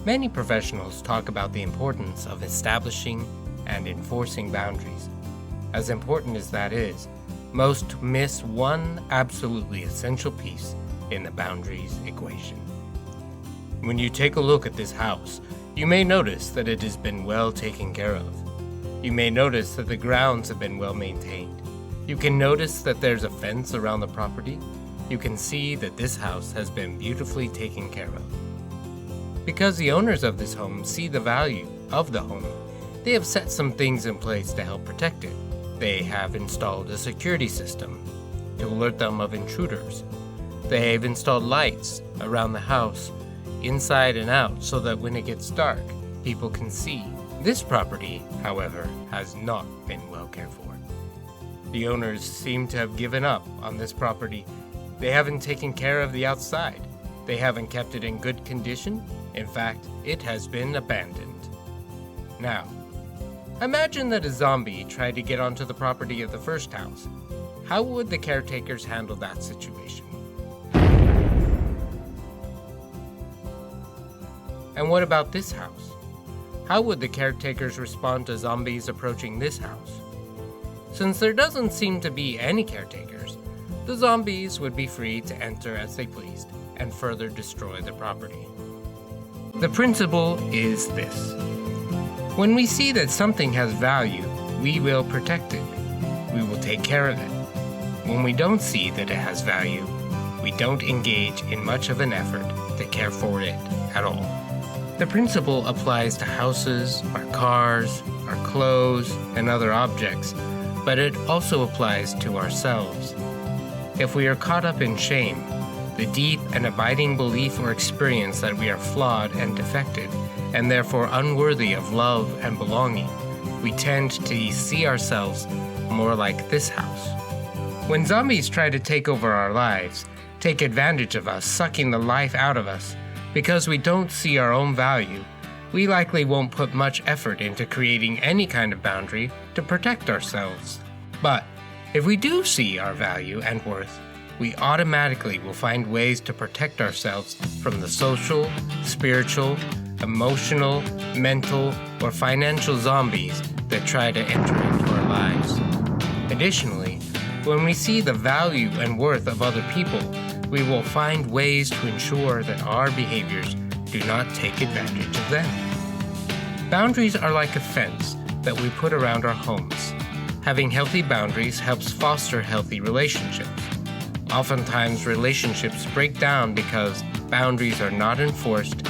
Many professionals talk about the importance of establishing and enforcing boundaries. As important as that is, most miss one absolutely essential piece in the boundaries equation. When you take a look at this house, you may notice that it has been well taken care of. You may notice that the grounds have been well maintained. You can notice that there's a fence around the property. You can see that this house has been beautifully taken care of. Because the owners of this home see the value of the home, they have set some things in place to help protect it. They have installed a security system to alert them of intruders. They have installed lights around the house, inside and out, so that when it gets dark, people can see. This property, however, has not been well cared for. The owners seem to have given up on this property. They haven't taken care of the outside. They haven't kept it in good condition. In fact, it has been abandoned. Now, imagine that a zombie tried to get onto the property of the first house. How would the caretakers handle that situation? And what about this house? How would the caretakers respond to zombies approaching this house? Since there doesn't seem to be any caretakers, the zombies would be free to enter as they pleased and further destroy the property. The principle is this: when we see that something has value, we will protect it. We will take care of it. When we don't see that it has value, we don't engage in much of an effort to care for it at all. The principle applies to houses, our cars, our clothes, and other objects, but it also applies to ourselves. If we are caught up in shame, the deep and abiding belief or experience that we are flawed and defective, and therefore unworthy of love and belonging, we tend to see ourselves more like this house. When zombies try to take over our lives, take advantage of us, sucking the life out of us, because we don't see our own value, we likely won't put much effort into creating any kind of boundary to protect ourselves. But if we do see our value and worth, we automatically will find ways to protect ourselves from the social, spiritual, emotional, mental, or financial zombies that try to enter into our lives. Additionally, when we see the value and worth of other people, we will find ways to ensure that our behaviors do not take advantage of them. Boundaries are like a fence that we put around our homes. Having healthy boundaries helps foster healthy relationships. Oftentimes, relationships break down because boundaries are not enforced,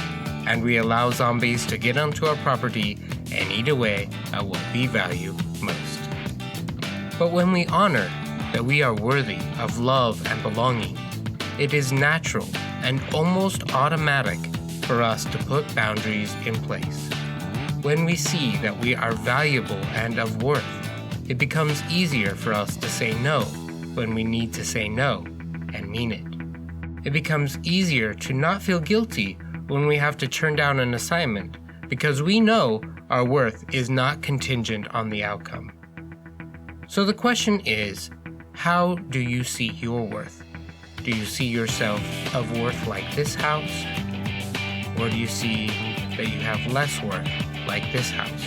and we allow zombies to get onto our property and eat away at what we value most. But when we honor that we are worthy of love and belonging, it is natural and almost automatic for us to put boundaries in place. When we see that we are valuable and of worth, it becomes easier for us to say no when we need to say no and mean it. It becomes easier to not feel guilty when we have to turn down an assignment because we know our worth is not contingent on the outcome. So the question is, how do you see your worth? Do you see yourself of worth like this house? Or do you see that you have less worth like this house?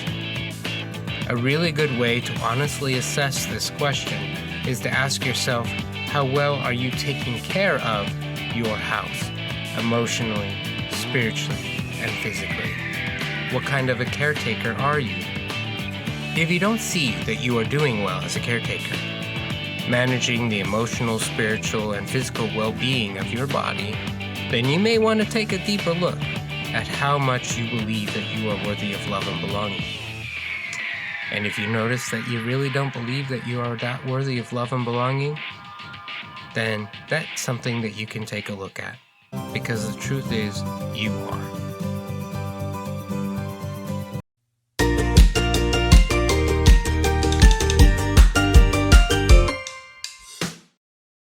A really good way to honestly assess this question is to ask yourself, how well are you taking care of your house, emotionally, spiritually, and physically? What kind of a caretaker are you? If you don't see that you are doing well as a caretaker, managing the emotional, spiritual, and physical well-being of your body, then you may want to take a deeper look at how much you believe that you are worthy of love and belonging. And if you notice that you really don't believe that you are that worthy of love and belonging, then that's something that you can take a look at. Because the truth is, you are.